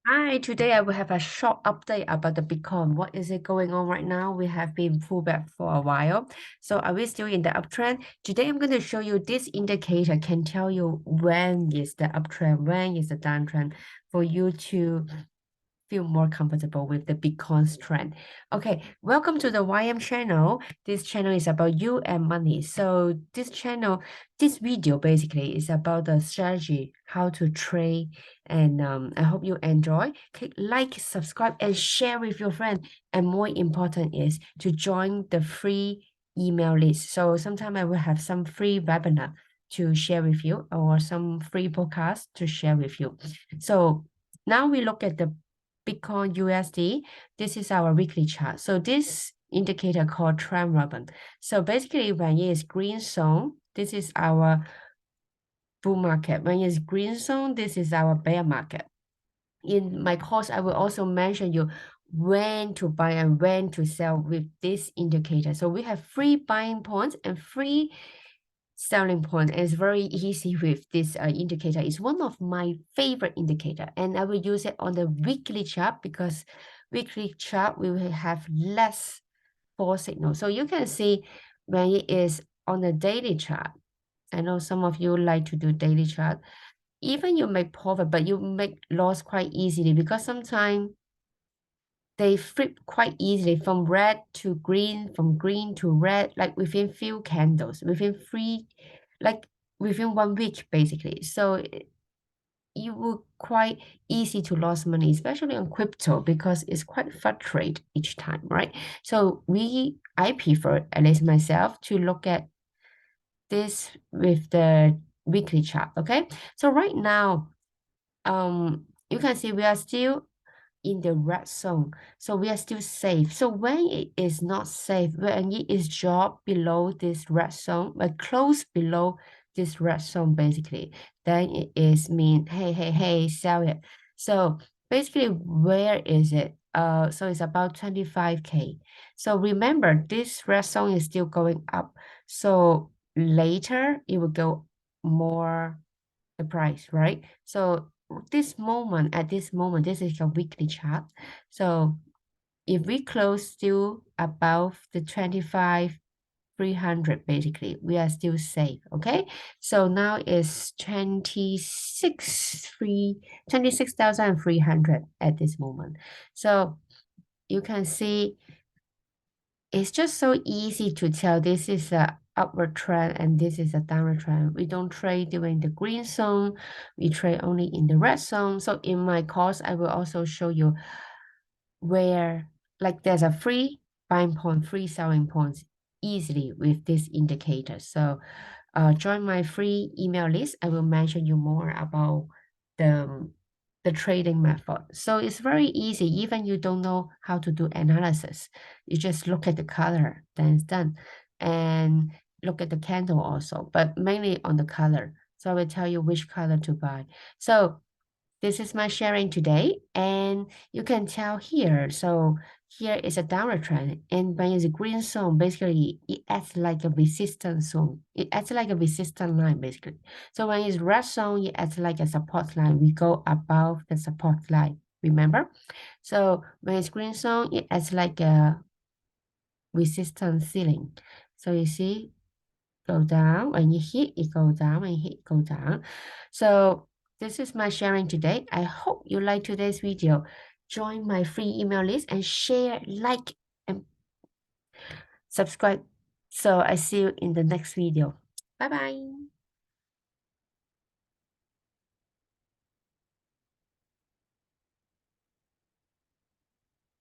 Hi, today I will have a short update about the Bitcoin. What is it going on right now? We have been pullback for a while. So are we still in the uptrend? Today I'm going to show you this indicator can tell you when is the uptrend, when is the downtrend for you to feel more comfortable with the Bitcoin's trend. Okay, welcome to the YM channel. This channel is about you and money. So this video basically is about the strategy, how to trade, and I hope you enjoy. Click like, subscribe, and share with your friend. And more important is to join the free email list. So sometime I will have some free webinar to share with you or some free podcast to share with you. So now we look at the Bitcoin USD. This is our weekly chart. So this indicator called trend ribbon. So basically when it is green zone, this is our bull market. When it's green zone, this is our bear market. In my course, I will also mention you when to buy and when to sell with this indicator. So we have free buying points and free selling point. And it's very easy with this indicator. It's one of my favorite indicator, and I will use it on the weekly chart because weekly chart we will have less false signal. So you can see when it is on the daily chart. I know some of you like to do daily chart. Even you make profit, but you make loss quite easily because sometimes they flip quite easily from red to green, from green to red, like within few candles, like within 1 week, basically. So you will quite easy to lose money, especially on crypto, because it's quite fluctuate each time, right? So I prefer, at least myself, to look at this with the weekly chart, okay? So right now, you can see we are still in the red zone, so we are still safe. So when it is not safe, when it is dropped below this red zone, but close below this red zone basically, then it is mean hey, sell it. So basically, where is it? So it's about 25K. So remember, this red zone is still going up, so later it will go more the price, right? So at this moment, this is a weekly chart. So if we close still above the 25,300, basically, we are still safe, okay? So now it's 26,300 at this moment. So you can see it's just so easy to tell this is a upward trend and this is a downward trend. We don't trade during the green zone. We trade only in the red zone. So in my course, I will also show you where like there's a free buying point, free selling points easily with this indicator. So join my free email list. I will mention you more about the the trading method. So it's very easy. Even you don't know how to do analysis, you just look at the color, then it's done. And look at the candle also, but mainly on the color. So I will tell you which color to buy. So this is my sharing today, and you can tell here. So here is a downward trend, and when it's a green zone, basically it acts like a resistance zone. It acts like a resistance line, basically. So when it's red zone, it acts like a support line. We go above the support line, remember? So when it's green zone, it acts like a resistance ceiling. So you see, go down, when you hit, it go down, when you hit, go down. So this is my sharing today. I hope you like today's video. Join my free email list and share, like, and subscribe. So I see you in the next video. Bye bye.